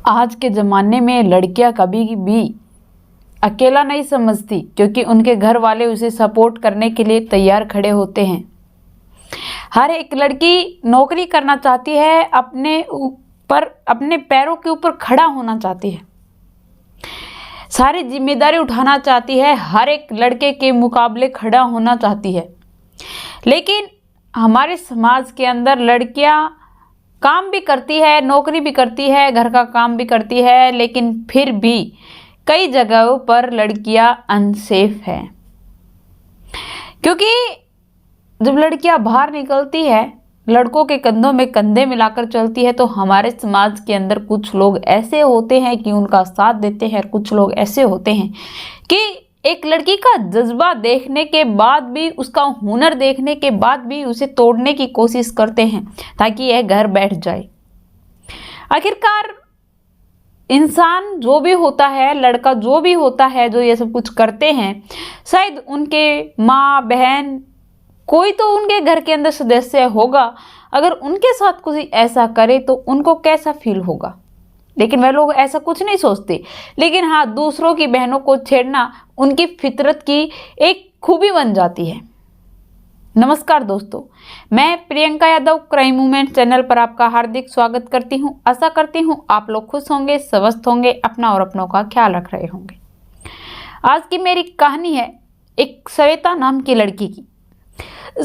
आज के ज़माने में लड़कियां कभी भी अकेला नहीं समझती, क्योंकि उनके घर वाले उसे सपोर्ट करने के लिए तैयार खड़े होते हैं। हर एक लड़की नौकरी करना चाहती है, अपने पैरों के ऊपर खड़ा होना चाहती है, सारी जिम्मेदारी उठाना चाहती है, हर एक लड़के के मुकाबले खड़ा होना चाहती है। लेकिन हमारे समाज के अंदर लड़कियां काम भी करती है, नौकरी भी करती है, घर का काम भी करती है, लेकिन फिर भी कई जगहों पर लड़कियां अनसेफ हैं। क्योंकि जब लड़कियां बाहर निकलती है, लड़कों के कंधों में कंधे मिलाकर चलती है, तो हमारे समाज के अंदर कुछ लोग ऐसे होते हैं कि उनका साथ देते हैं, कुछ लोग ऐसे होते हैं कि एक लड़की का जज्बा देखने के बाद भी, उसका हुनर देखने के बाद भी उसे तोड़ने की कोशिश करते हैं ताकि यह घर बैठ जाए। आखिरकार इंसान जो भी होता है, लड़का जो भी होता है, जो ये सब कुछ करते हैं, शायद उनके माँ बहन कोई तो उनके घर के अंदर सदस्य होगा। अगर उनके साथ कोई ऐसा करे तो उनको कैसा फील होगा, लेकिन वह लोग ऐसा कुछ नहीं सोचते। लेकिन हाँ, दूसरों की बहनों को छेड़ना उनकी फितरत की एक खूबी बन जाती है। नमस्कार दोस्तों, मैं Priyanka Yadav crime movement channel पर आपका हार्दिक स्वागत करती हूँ। आशा करती हूँ आप लोग खुश होंगे, स्वस्थ होंगे, अपना और अपनों का ख्याल रख रहे होंगे। आज की मेरी कहानी है एक श्वेता नाम की लड़की की।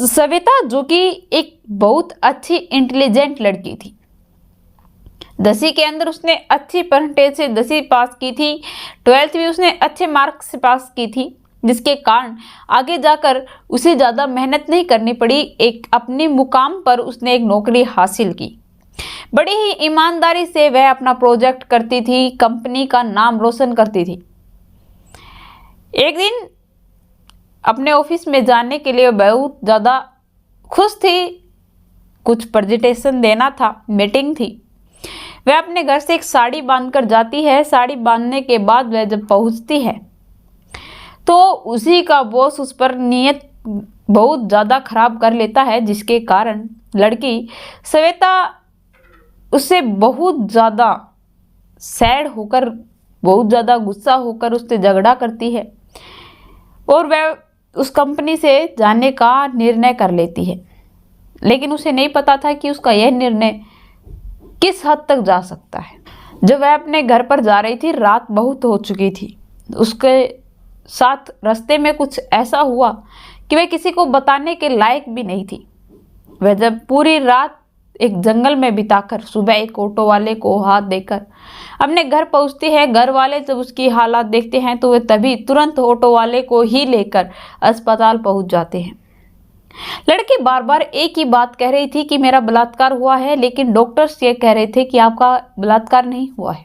श्वेता जो कि एक बहुत अच्छी इंटेलिजेंट लड़की थी। 10वीं के अंदर उसने अच्छी परसेंटेज से 10वीं पास की थी। 12th भी उसने अच्छे मार्क्स से पास की थी, जिसके कारण आगे जाकर उसे ज़्यादा मेहनत नहीं करनी पड़ी। एक अपने मुकाम पर उसने एक नौकरी हासिल की। बड़ी ही ईमानदारी से वह अपना प्रोजेक्ट करती थी, कंपनी का नाम रोशन करती थी। एक दिन अपने ऑफिस में जाने के लिए बहुत ज़्यादा खुश थी। कुछ प्रेजेंटेशन देना था, मीटिंग थी। वह अपने घर से एक साड़ी बांधकर जाती है। साड़ी बांधने के बाद वह जब पहुंचती है तो उसी का बॉस उस पर नियत बहुत ज़्यादा खराब कर लेता है, जिसके कारण लड़की श्वेता उससे बहुत ज़्यादा सैड होकर, बहुत ज़्यादा गुस्सा होकर उससे झगड़ा करती है और वह उस कंपनी से जाने का निर्णय कर लेती है। लेकिन उसे नहीं पता था कि उसका यह निर्णय किस हद तक जा सकता है। जब वह अपने घर पर जा रही थी, रात बहुत हो चुकी थी। उसके साथ रास्ते में कुछ ऐसा हुआ कि वह किसी को बताने के लायक भी नहीं थी। वह जब पूरी रात एक जंगल में बिताकर सुबह एक ऑटो वाले को हाथ देकर अपने घर पहुंचती है। घर वाले जब उसकी हालत देखते हैं तो वे तभी तुरंत ऑटो वाले को ही लेकर अस्पताल पहुंच जाते हैं। लड़की बार बार एक ही बात कह रही थी कि मेरा बलात्कार हुआ है, लेकिन डॉक्टर्स ये कह रहे थे कि आपका बलात्कार नहीं हुआ है,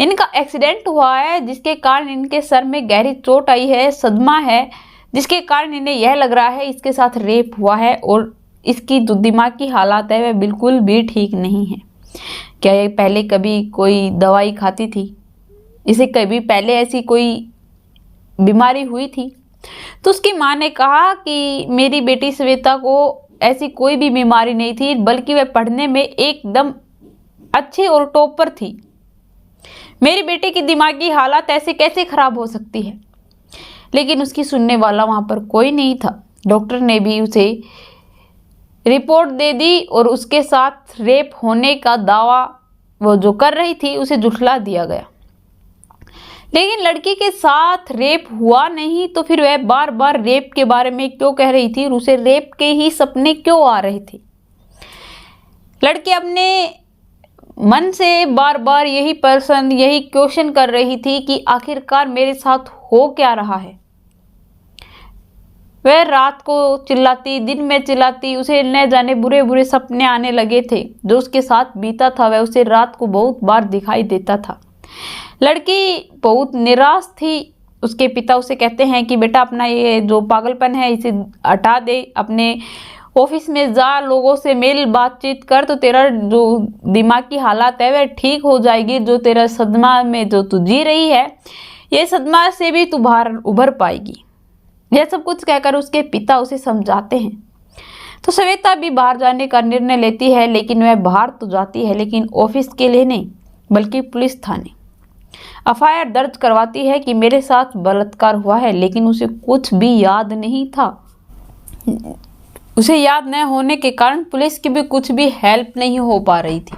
इनका एक्सीडेंट हुआ है, जिसके कारण इनके सर में गहरी चोट आई है, सदमा है, जिसके कारण इन्हें यह लग रहा है इसके साथ रेप हुआ है और इसकी जो दिमाग की हालत है वह बिल्कुल भी ठीक नहीं है। क्या ये पहले कभी कोई दवाई खाती थी, इसे कभी पहले ऐसी कोई बीमारी हुई थी? तो उसकी माँ ने कहा कि मेरी बेटी श्वेता को ऐसी कोई भी बीमारी नहीं थी, बल्कि वह पढ़ने में एकदम अच्छी और टॉपर थी। मेरी बेटी की दिमागी हालत ऐसे कैसे खराब हो सकती है? लेकिन उसकी सुनने वाला वहाँ पर कोई नहीं था। डॉक्टर ने भी उसे रिपोर्ट दे दी और उसके साथ रेप होने का दावा वो जो कर रही थी उसे झुठला दिया गया। लेकिन लड़की के साथ रेप हुआ नहीं, तो फिर वह बार बार रेप के बारे में क्यों कह रही थी और उसे रेप के ही सपने क्यों आ रहे थे? लड़की अपने मन से बार बार यही क्वेश्चन कर रही थी कि आखिरकार मेरे साथ हो क्या रहा है। वह रात को चिल्लाती, दिन में चिल्लाती, उसे न जाने बुरे बुरे सपने आने लगे थे। जो उसके साथ बीता था वह उसे रात को बहुत बार दिखाई देता था। लड़की बहुत निराश थी। उसके पिता उसे कहते हैं कि बेटा अपना ये जो पागलपन है इसे हटा दे, अपने ऑफिस में जा, लोगों से मेल बातचीत कर, तो तेरा जो दिमाग की हालत है वह ठीक हो जाएगी। जो तेरा सदमा में जो तू जी रही है, ये सदमा से भी तू बाहर उभर पाएगी। यह सब कुछ कहकर उसके पिता उसे समझाते हैं। तो श्वेता भी बाहर जाने का निर्णय लेती है, लेकिन वह बाहर तो जाती है लेकिन ऑफिस के लिए नहीं, बल्कि पुलिस थाने। एफआईआर दर्ज करवाती है कि मेरे साथ बलात्कार हुआ है, लेकिन उसे कुछ भी याद नहीं था। उसे याद न होने के कारण पुलिस की भी कुछ भी हेल्प नहीं हो पा रही थी।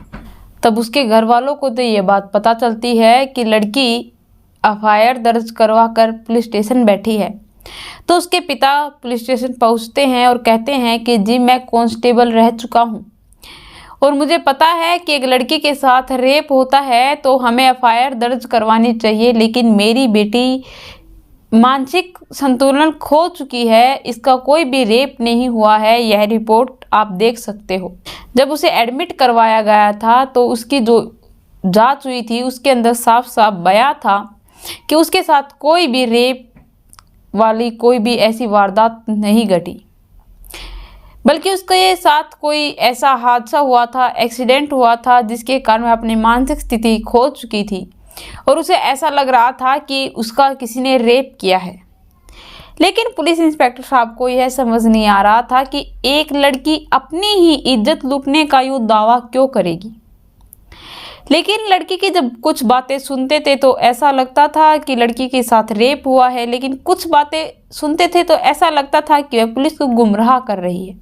तब उसके घर वालों को तो ये बात पता चलती है कि लड़की एफआईआर दर्ज करवा कर पुलिस स्टेशन बैठी है। तो उसके पिता पुलिस स्टेशन पहुंचते हैं और कहते हैं कि जी मैं कांस्टेबल रह चुका हूं और मुझे पता है कि एक लड़की के साथ रेप होता है तो हमें एफआईआर दर्ज करवानी चाहिए, लेकिन मेरी बेटी मानसिक संतुलन खो चुकी है, इसका कोई भी रेप नहीं हुआ है, यह रिपोर्ट आप देख सकते हो। जब उसे एडमिट करवाया गया था तो उसकी जो जांच हुई थी उसके अंदर साफ साफ बयां था कि उसके साथ कोई भी रेप वाली कोई भी ऐसी वारदात नहीं घटी, बल्कि उसके साथ कोई ऐसा हादसा हुआ था, एक्सीडेंट हुआ था जिसके कारण वह अपनी मानसिक स्थिति खो चुकी थी और उसे ऐसा लग रहा था कि उसका किसी ने रेप किया है। लेकिन पुलिस इंस्पेक्टर साहब को यह समझ नहीं आ रहा था कि एक लड़की अपनी ही इज्जत लूटने का यूँ दावा क्यों करेगी। लेकिन लड़की की जब कुछ बातें सुनते थे तो ऐसा लगता था कि लड़की के साथ रेप हुआ है, लेकिन कुछ बातें सुनते थे तो ऐसा लगता था कि वह पुलिस को गुमराह कर रही है।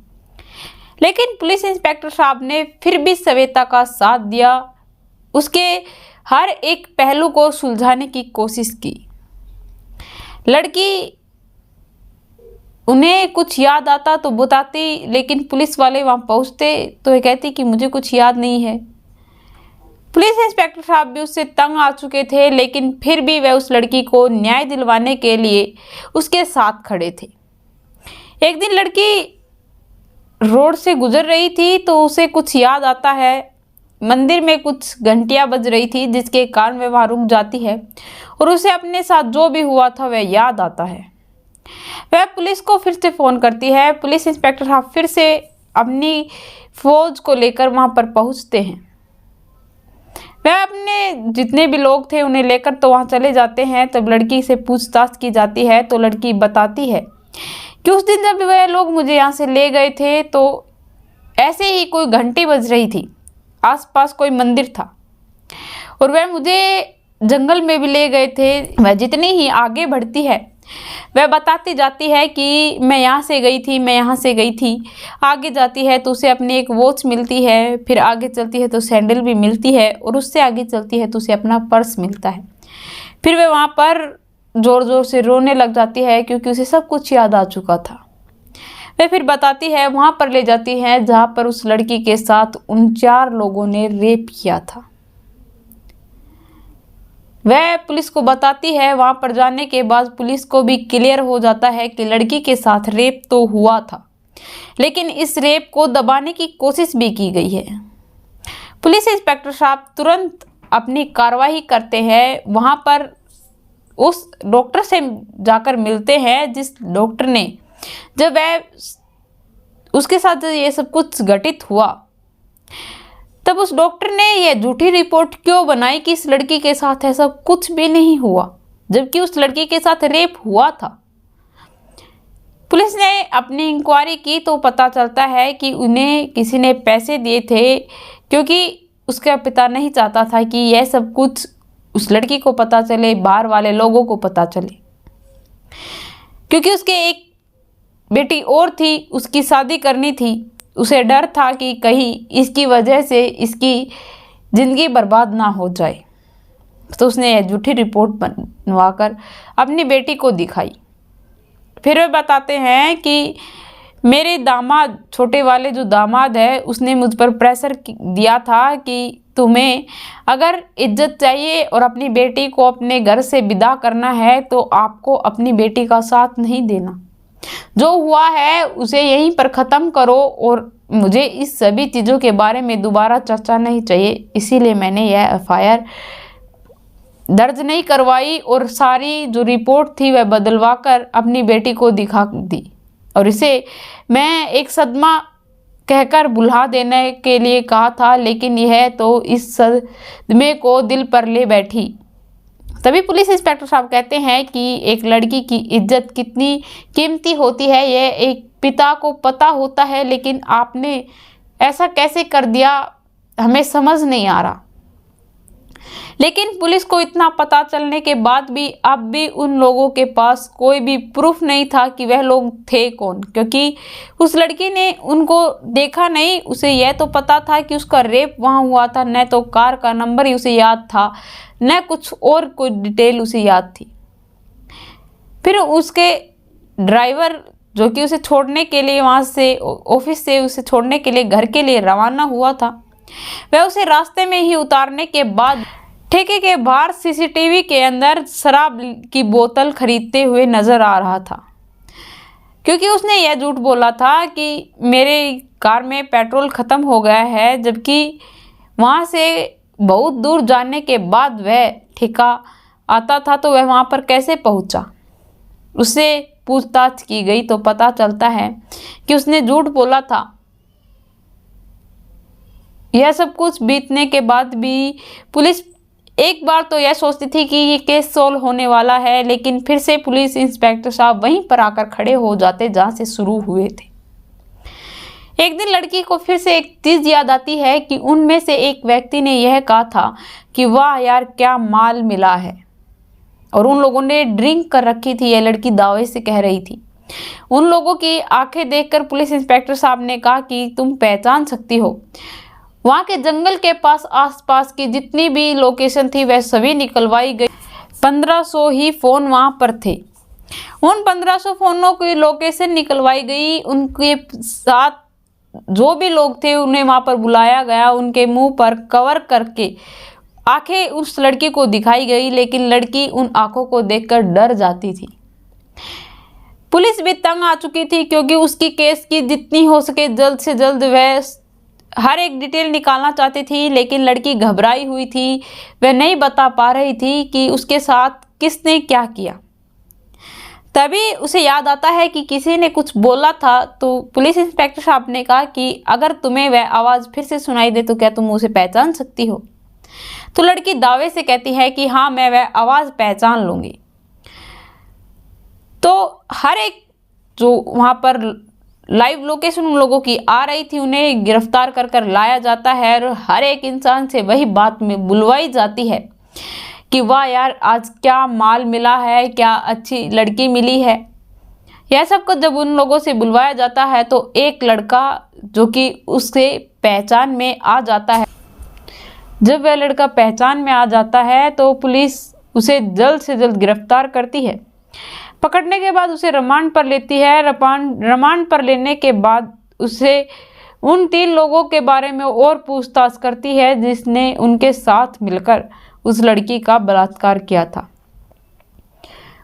लेकिन पुलिस इंस्पेक्टर साहब ने फिर भी श्वेता का साथ दिया, उसके हर एक पहलू को सुलझाने की कोशिश की। लड़की उन्हें कुछ याद आता तो बताती, लेकिन पुलिस वाले वहाँ पहुँचते तो वह कहती कि मुझे कुछ याद नहीं है। पुलिस इंस्पेक्टर साहब भी उससे तंग आ चुके थे, लेकिन फिर भी वह उस लड़की को न्याय दिलवाने के लिए उसके साथ खड़े थे। एक दिन लड़की रोड से गुजर रही थी तो उसे कुछ याद आता है। मंदिर में कुछ घंटियां बज रही थी जिसके कारण वह वहाँ रुक जाती है और उसे अपने साथ जो भी हुआ था वह याद आता है। वह पुलिस को फिर से फ़ोन करती है। पुलिस इंस्पेक्टर साहब फिर से अपनी फौज को लेकर वहाँ पर पहुँचते हैं। वह अपने जितने भी लोग थे उन्हें लेकर तो वहाँ चले जाते हैं। तब लड़की से पूछताछ की जाती है तो लड़की बताती है कि उस दिन जब वह लोग मुझे यहाँ से ले गए थे तो ऐसे ही कोई घंटी बज रही थी, आसपास कोई मंदिर था और वह मुझे जंगल में भी ले गए थे। वह जितनी ही आगे बढ़ती है वह बताती जाती है कि मैं यहाँ से गई थी, मैं यहाँ से गई थी। आगे जाती है तो उसे अपनी एक वॉच मिलती है, फिर आगे चलती है तो सैंडल भी मिलती है और उससे आगे चलती है तो उसे अपना पर्स मिलता है। फिर वह वहाँ पर ज़ोर ज़ोर से रोने लग जाती है क्योंकि उसे सब कुछ याद आ चुका था। वह फिर बताती है, वहाँ पर ले जाती है जहाँ पर उस लड़की के साथ उन 4 लोगों ने रेप किया था। वह पुलिस को बताती है। वहाँ पर जाने के बाद पुलिस को भी क्लियर हो जाता है कि लड़की के साथ रेप तो हुआ था, लेकिन इस रेप को दबाने की कोशिश भी की गई है। पुलिस इंस्पेक्टर साहब तुरंत अपनी कार्रवाई करते हैं। वहाँ पर उस डॉक्टर से जाकर मिलते हैं जिस डॉक्टर ने, जब वह उसके साथ ये सब कुछ घटित हुआ तब उस डॉक्टर ने यह झूठी रिपोर्ट क्यों बनाई कि इस लड़की के साथ ऐसा कुछ भी नहीं हुआ, जबकि उस लड़की के साथ रेप हुआ था। पुलिस ने अपनी इंक्वायरी की तो पता चलता है कि उन्हें किसी ने पैसे दिए थे, क्योंकि उसका पिता नहीं चाहता था कि यह सब कुछ उस लड़की को पता चले, बाहर वाले लोगों को पता चले, क्योंकि उसके एक बेटी और थी, उसकी शादी करनी थी। उसे डर था कि कहीं इसकी वजह से इसकी ज़िंदगी बर्बाद ना हो जाए, तो उसने यह झूठी रिपोर्ट बनवाकर अपनी बेटी को दिखाई। फिर वे बताते हैं कि मेरे दामाद, छोटे वाले जो दामाद है, उसने मुझ पर प्रेशर दिया था कि तुम्हें अगर इज्जत चाहिए और अपनी बेटी को अपने घर से विदा करना है तो आपको अपनी बेटी का साथ नहीं देना। जो हुआ है उसे यहीं पर ख़त्म करो और मुझे इस सभी चीज़ों के बारे में दोबारा चर्चा नहीं चाहिए। इसीलिए मैंने यह एफआईआर दर्ज नहीं करवाई और सारी जो रिपोर्ट थी वह बदलवा कर अपनी बेटी को दिखा दी और इसे मैं एक सदमा कहकर भुला देने के लिए कहा था, लेकिन यह तो इस सदमे को दिल पर ले बैठी। तभी पुलिस इंस्पेक्टर साहब कहते हैं कि एक लड़की की इज्जत कितनी कीमती होती है यह एक पिता को पता होता है, लेकिन आपने ऐसा कैसे कर दिया, हमें समझ नहीं आ रहा। लेकिन पुलिस को इतना पता चलने के बाद भी अब भी उन लोगों के पास कोई भी प्रूफ नहीं था कि वह लोग थे कौन, क्योंकि उस लड़की ने उनको देखा नहीं। उसे यह तो पता था कि उसका रेप वहाँ हुआ था, न तो कार का नंबर ही उसे याद था, न कुछ और कोई डिटेल उसे याद थी। फिर उसके ड्राइवर जो कि उसे छोड़ने के लिए वहाँ से ऑफिस से उसे छोड़ने के लिए घर के लिए रवाना हुआ था, वह उसे रास्ते में ही उतारने के बाद ठेके के बाहर सीसीटीवी के अंदर शराब की बोतल खरीदते हुए नजर आ रहा था, क्योंकि उसने यह झूठ बोला था कि मेरे कार में पेट्रोल ख़त्म हो गया है, जबकि वहाँ से बहुत दूर जाने के बाद वह ठेका आता था तो वह वहाँ पर कैसे पहुँचा। उससे पूछताछ की गई तो पता चलता है कि उसने झूठ बोला था। यह सब कुछ बीतने के बाद भी पुलिस एक बार तो यह सोचती थी कि ये केस सॉल्व होने वाला है, लेकिन फिर से पुलिस इंस्पेक्टर साहब वहीं पर आकर खड़े हो जाते जहाँ से शुरू हुए थे। एक दिन लड़की को फिर से एक चीज़ याद आती है कि उनमें से एक व्यक्ति ने यह कहा था कि वाह यार क्या माल मिला है, और उन लोगों ने ड्रिंक कर रखी थी, यह लड़की दावे से कह रही थी। उन लोगों की आंखें देखकर पुलिस इंस्पेक्टर साहब ने कहा कि तुम पहचान सकती हो। वहाँ के जंगल के पास आसपास की जितनी भी लोकेशन थी वह सभी निकलवाई गई। 1500 ही फ़ोन वहाँ पर थे। उन 1500 फ़ोनों की लोकेशन निकलवाई गई। उनके साथ जो भी लोग थे उन्हें वहाँ पर बुलाया गया, उनके मुंह पर कवर करके आंखें उस लड़की को दिखाई गई, लेकिन लड़की उन आंखों को देखकर डर जाती थी। पुलिस भी तंग आ चुकी थी, क्योंकि उसकी केस की जितनी हो सके जल्द से जल्द वह हर एक डिटेल निकालना चाहती थी, लेकिन लड़की घबराई हुई थी। वह नहीं बता पा रही थी कि उसके साथ किसने क्या किया। तभी उसे याद आता है कि किसी ने कुछ बोला था, तो पुलिस इंस्पेक्टर साहब ने कहा कि अगर तुम्हें वह आवाज़ फिर से सुनाई दे तो क्या तुम उसे पहचान सकती हो। तो लड़की दावे से कहती है कि हाँ मैं वह आवाज़ पहचान लूँगी। तो हर एक जो वहाँ पर लाइव लोकेशन उन लोगों की आ रही थी उन्हें गिरफ्तार कर कर लाया जाता है, और हर एक इंसान से वही बात में बुलवाई जाती है कि वाह यार आज क्या माल मिला है, क्या अच्छी लड़की मिली है। यह सब कुछ जब उन लोगों से बुलवाया जाता है तो एक लड़का जो कि उससे पहचान में आ जाता है। जब वह लड़का पहचान में आ जाता है तो पुलिस उसे जल्द से जल्द गिरफ्तार करती है। पकड़ने के बाद उसे रिमांड पर लेती है। रिमांड पर लेने के बाद उसे उन 3 लोगों के बारे में और पूछताछ करती है जिसने उनके साथ मिलकर उस लड़की का बलात्कार किया था।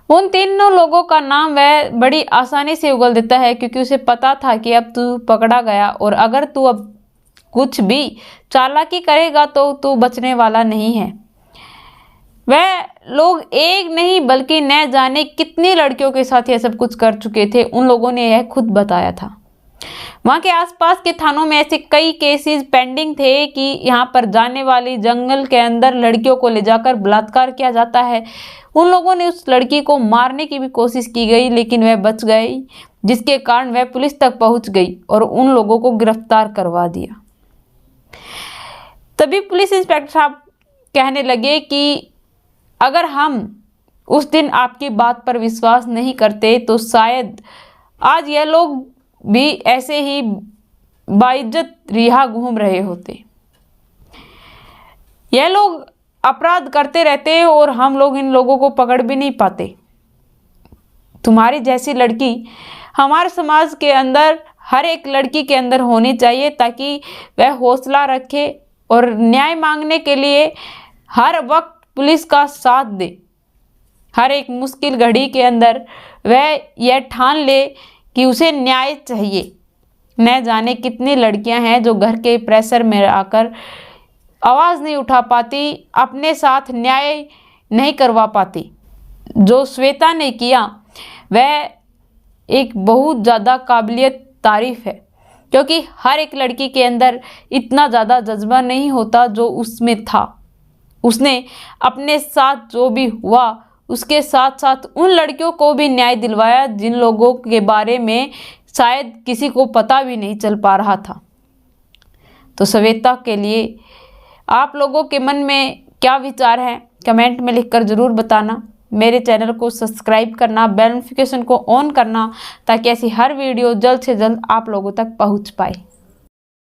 उन तीनों लोगों का नाम वह बड़ी आसानी से उगल देता है, क्योंकि उसे पता था कि अब तू पकड़ा गया और अगर तू अब कुछ भी चालाकी करेगा तो तू बचने वाला नहीं है। वह लोग एक नहीं बल्कि न जाने कितनी लड़कियों के साथ यह सब कुछ कर चुके थे, उन लोगों ने यह खुद बताया था। वहाँ के आसपास के थानों में ऐसे कई केसेस पेंडिंग थे कि यहाँ पर जाने वाली जंगल के अंदर लड़कियों को ले जाकर बलात्कार किया जाता है। उन लोगों ने उस लड़की को मारने की भी कोशिश की गई, लेकिन वह बच गई, जिसके कारण वह पुलिस तक पहुँच गई और उन लोगों को गिरफ्तार करवा दिया। तभी पुलिस इंस्पेक्टर साहब कहने लगे कि अगर हम उस दिन आपकी बात पर विश्वास नहीं करते तो शायद आज यह लोग भी ऐसे ही बाइज्जत रिहा घूम रहे होते। यह लोग अपराध करते रहते और हम लोग इन लोगों को पकड़ भी नहीं पाते। तुम्हारी जैसी लड़की हमारे समाज के अंदर हर एक लड़की के अंदर होनी चाहिए, ताकि वह हौसला रखे और न्याय मांगने के लिए हर वक्त पुलिस का साथ दे। हर एक मुश्किल घड़ी के अंदर वह यह ठान ले कि उसे न्याय चाहिए। न जाने कितनी लड़कियां हैं जो घर के प्रेशर में आकर आवाज़ नहीं उठा पाती, अपने साथ न्याय नहीं करवा पाती। जो श्वेता ने किया वह एक बहुत ज़्यादा काबिलियत तारीफ़ है, क्योंकि हर एक लड़की के अंदर इतना ज़्यादा जज्बा नहीं होता जो उसमें था। उसने अपने साथ जो भी हुआ उसके साथ साथ उन लड़कियों को भी न्याय दिलवाया जिन लोगों के बारे में शायद किसी को पता भी नहीं चल पा रहा था। तो श्वेता के लिए आप लोगों के मन में क्या विचार है कमेंट में लिखकर ज़रूर बताना। मेरे चैनल को सब्सक्राइब करना, बेल नोटिफिकेशन को ऑन करना ताकि ऐसी हर वीडियो जल्द से जल्द आप लोगों तक पहुंच पाए।